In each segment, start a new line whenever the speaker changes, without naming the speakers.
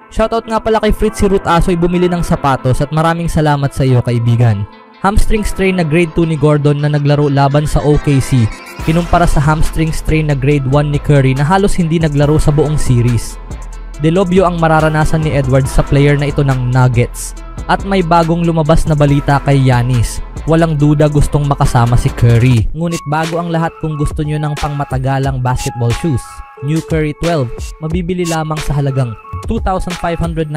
Shoutout nga pala kay Fritz si Ruth Asoy bumili ng sapatos at maraming salamat sa iyo kaibigan. Hamstring strain na grade 2 ni Gordon na naglaro laban sa OKC, kinumpara sa hamstring strain na grade 1 ni Curry na halos hindi naglaro sa buong series. Delobyo ang mararanasan ni Edwards sa player na ito ng Nuggets. At may bagong lumabas na balita kay Giannis. Walang duda gustong makasama si Curry. Ngunit bago ang lahat, kung gusto nyo ng pangmatagalang basketball shoes, New Curry 12, mabibili lamang sa halagang $2,599.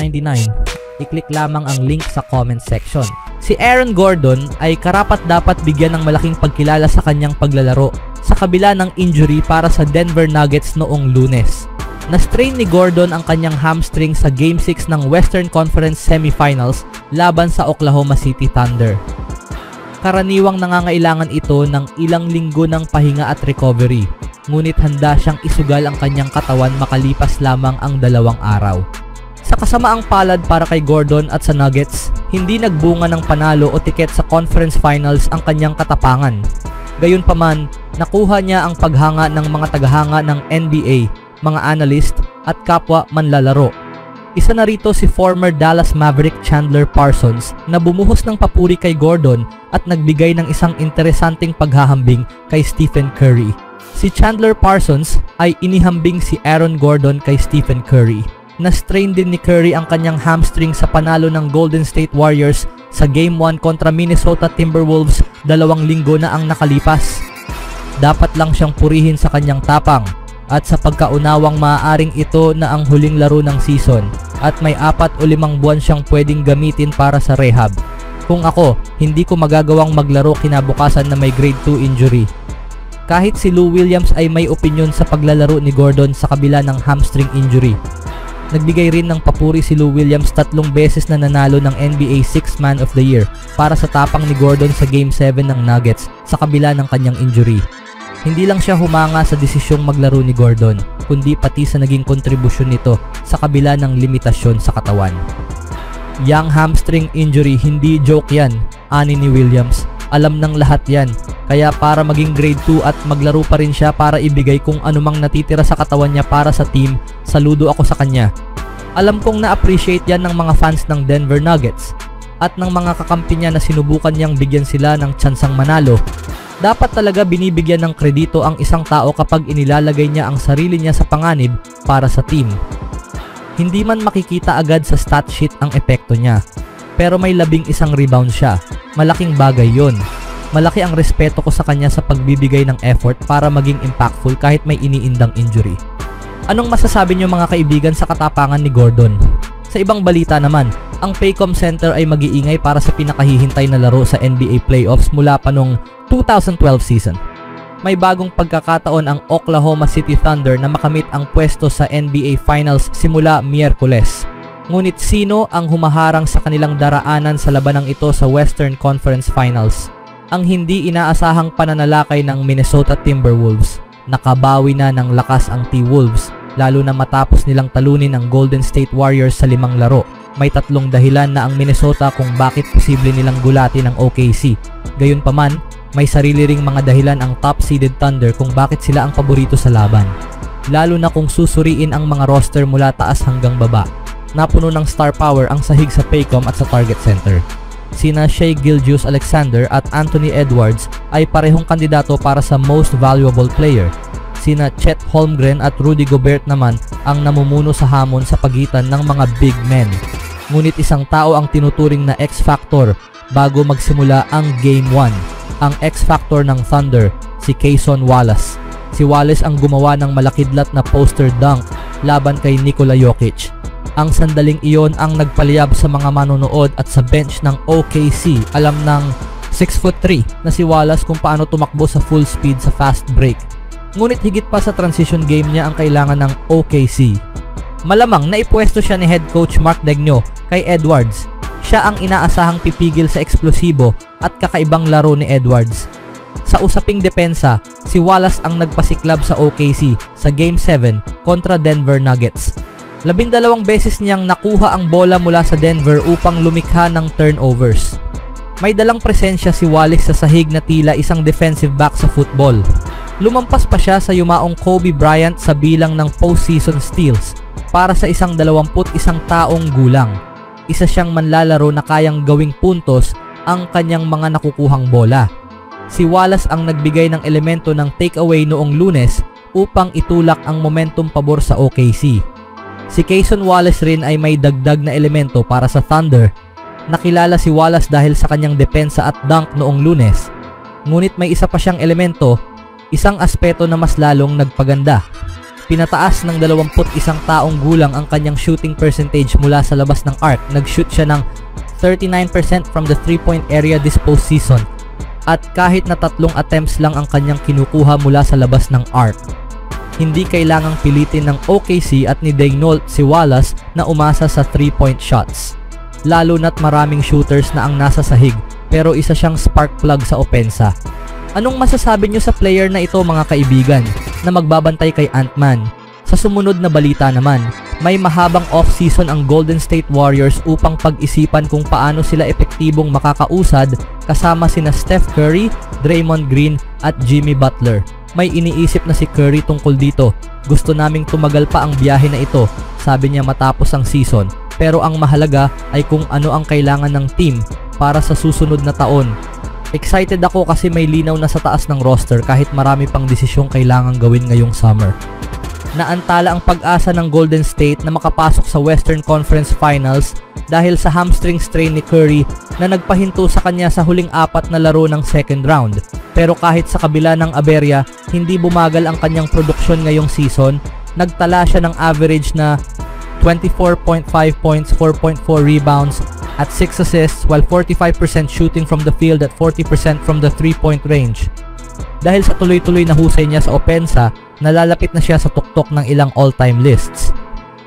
I-click lamang ang link sa comment section. Si Aaron Gordon ay karapat-dapat bigyan ng malaking pagkilala sa kanyang paglalaro sa kabila ng injury para sa Denver Nuggets noong Lunes. Na-strain ni Gordon ang kanyang hamstring sa Game 6 ng Western Conference Semifinals laban sa Oklahoma City Thunder. Karaniwang nangangailangan ito ng ilang linggo ng pahinga at recovery, ngunit handa siyang isugal ang kanyang katawan makalipas lamang ang 2 araw. Sa kasamaang palad para kay Gordon at sa Nuggets, hindi nagbunga ng panalo o tiket sa conference finals ang kanyang katapangan. Gayunpaman, nakuha niya ang paghanga ng mga tagahanga ng NBA, mga analyst at kapwa manlalaro. Isa na rito si former Dallas Maverick Chandler Parsons na bumuhos ng papuri kay Gordon at nagbigay ng isang interesanting paghahambing kay Stephen Curry. Si Chandler Parsons ay inihambing si Aaron Gordon kay Stephen Curry. Na-strain din ni Curry ang kanyang hamstring sa panalo ng Golden State Warriors sa Game 1 kontra Minnesota Timberwolves 2 linggo na ang nakalipas. Dapat lang siyang purihin sa kanyang tapang at sa pagkaunawang maaaring ito na ang huling laro ng season at may 4 o 5 buwan siyang pwedeng gamitin para sa rehab. Kung ako, hindi ko magagawang maglaro kinabukasan na may grade 2 injury. Kahit si Lou Williams ay may opinyon sa paglalaro ni Gordon sa kabila ng hamstring injury. Nagbigay rin ng papuri si Lou Williams 3 beses na nanalo ng NBA 6th Man of the Year para sa tapang ni Gordon sa Game 7 ng Nuggets sa kabila ng kanyang injury. Hindi lang siya humanga sa desisyong maglaro ni Gordon, kundi pati sa naging kontribusyon nito sa kabila ng limitasyon sa katawan. Yang hamstring injury, hindi joke yan, ani ni Williams. Alam ng lahat yan, kaya para maging grade 2 at maglaro pa rin siya para ibigay kung anumang natitira sa katawan niya para sa team, saludo ako sa kanya. Alam kong na-appreciate yan ng mga fans ng Denver Nuggets at ng mga kakampi niya na sinubukan niyang bigyan sila ng tsansang manalo. Dapat talaga binibigyan ng kredito ang isang tao kapag inilalagay niya ang sarili niya sa panganib para sa team. Hindi man makikita agad sa stat sheet ang epekto niya, pero may 11 rebound siya. Malaking bagay yon. Malaki ang respeto ko sa kanya sa pagbibigay ng effort para maging impactful kahit may iniindang injury. Anong masasabi niyo mga kaibigan sa katapangan ni Gordon? Sa ibang balita naman, ang Paycom Center ay mag-iingay para sa pinakahihintay na laro sa NBA playoffs mula pa noong 2012 season. May bagong pagkakataon ang Oklahoma City Thunder na makamit ang pwesto sa NBA Finals simula Miyerkules. Ngunit sino ang humaharang sa kanilang daraanan sa labanang ito sa Western Conference Finals? Ang hindi inaasahang pananalakay ng Minnesota Timberwolves. Nakabawi na ng lakas ang T-Wolves, lalo na matapos nilang talunin ang Golden State Warriors sa 5 laro. May 3 dahilan na ang Minnesota kung bakit posible nilang gulatin ang OKC. Gayunpaman, may sarili ring mga dahilan ang top-seeded Thunder kung bakit sila ang paborito sa laban. Lalo na kung susuriin ang mga roster mula taas hanggang baba. Napuno ng star power ang sahig sa Paycom at sa Target Center. Sina Shai Gilgeous-Alexander at Anthony Edwards ay parehong kandidato para sa Most Valuable Player. Sina Chet Holmgren at Rudy Gobert naman ang namumuno sa hamon sa pagitan ng mga big men. Ngunit isang tao ang tinuturing na X-Factor bago magsimula ang Game 1. Ang X-Factor ng Thunder, si Cason Wallace. Si Wallace ang gumawa ng malakidlat na poster dunk laban kay Nikola Jokic. Ang sandaling iyon ang nagpaliyab sa mga manonood at sa bench ng OKC. Alam ng 6'3" na si Wallace kung paano tumakbo sa full speed sa fast break. Ngunit higit pa sa transition game niya ang kailangan ng OKC. Malamang naipwesto siya ni head coach Mark Daigneault kay Edwards. Siya ang inaasahang pipigil sa eksplosibo at kakaibang laro ni Edwards. Sa usaping depensa, si Wallace ang nagpasiklab sa OKC sa Game 7 kontra Denver Nuggets. 12 beses niyang nakuha ang bola mula sa Denver upang lumikha ng turnovers. May dalang presensya si Wallace sa sahig na tila isang defensive back sa football. Lumampas pa siya sa yumaong Kobe Bryant sa bilang ng postseason steals. para sa isang 21 taong gulang. Isa siyang manlalaro na kayang gawing puntos ang kanyang mga nakukuhang bola. Si Wallace ang nagbigay ng elemento ng takeaway noong Lunes upang itulak ang momentum pabor sa OKC. Si Cason Wallace rin ay may dagdag na elemento para sa Thunder. Nakilala si Wallace dahil sa kanyang depensa at dunk noong Lunes. Ngunit may isa pa siyang elemento, isang aspeto na mas lalong nagpaganda. Pinataas ng 21 taong gulang ang kanyang shooting percentage mula sa labas ng arc. Nag-shoot siya ng 39% from the 3-point area this postseason at kahit na 3 attempts lang ang kanyang kinukuha mula sa labas ng arc. Hindi kailangang pilitin ng OKC at ni Daigneault si Wallace na umasa sa 3-point shots. Lalo na't maraming shooters na ang nasa sahig pero isa siyang spark plug sa opensa. Anong masasabi nyo sa player na ito mga kaibigan na magbabantay kay Ant-Man? Sa sumunod na balita naman, may mahabang off-season ang Golden State Warriors upang pag-isipan kung paano sila epektibong makakausad kasama sina Steph Curry, Draymond Green at Jimmy Butler. May iniisip na si Curry tungkol dito. Gusto naming tumagal pa ang biyahe na ito, sabi niya matapos ang season. Pero ang mahalaga ay kung ano ang kailangan ng team para sa susunod na taon. Excited ako kasi may linaw na sa taas ng roster kahit marami pang desisyong kailangang gawin ngayong summer. Naantala ang pag-asa ng Golden State na makapasok sa Western Conference Finals dahil sa hamstring strain ni Curry na nagpahinto sa kanya sa huling 4 na laro ng second round. Pero kahit sa kabila ng aberya, hindi bumagal ang kanyang produksyon ngayong season. Nagtala siya ng average na 24.5 points, 4.4 rebounds at 6 assists while 45% shooting from the field at 40% from the 3-point range. Dahil sa tuloy-tuloy na husay niya sa opensa, nalalapit na siya sa tuktok ng ilang all-time lists.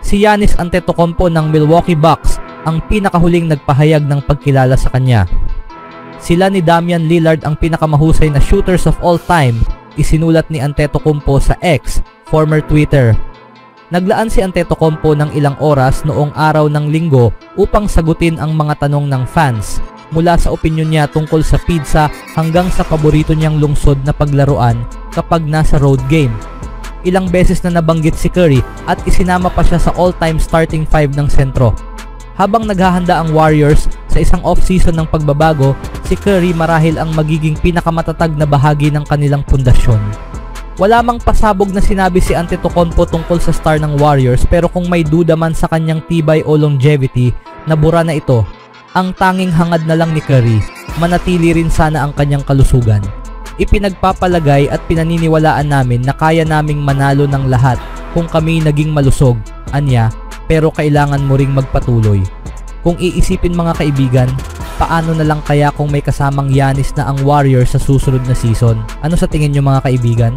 Si Giannis Antetokounmpo ng Milwaukee Bucks ang pinakahuling nagpahayag ng pagkilala sa kanya. Sila ni Damian Lillard ang pinakamahusay na shooters of all time, isinulat ni Antetokounmpo sa X, former Twitter. Naglaan si Antetokounmpo ng ilang oras noong araw ng Linggo upang sagutin ang mga tanong ng fans, mula sa opinyon niya tungkol sa pizza hanggang sa paborito niyang lungsod na paglaruan kapag nasa road game. Ilang beses na nabanggit si Curry at isinama pa siya sa all-time starting 5 ng sentro. Habang naghahanda ang Warriors sa isang off-season ng pagbabago, si Curry marahil ang magiging pinakamatatag na bahagi ng kanilang pundasyon. Wala mang pasabog na sinabi si Antetokounmpo tungkol sa star ng Warriors, pero kung may duda man sa kanyang tibay o longevity, nabura na ito. Ang tanging hangad na lang ni Curry, manatili rin sana ang kanyang kalusugan. Ipinagpapalagay at pinaniniwalaan namin na kaya naming manalo ng lahat kung kami naging malusog, anya, pero kailangan mo ring magpatuloy. Kung iisipin mga kaibigan, paano na lang kaya kung may kasamang Giannis na ang Warriors sa susunod na season? Ano sa tingin nyo mga kaibigan?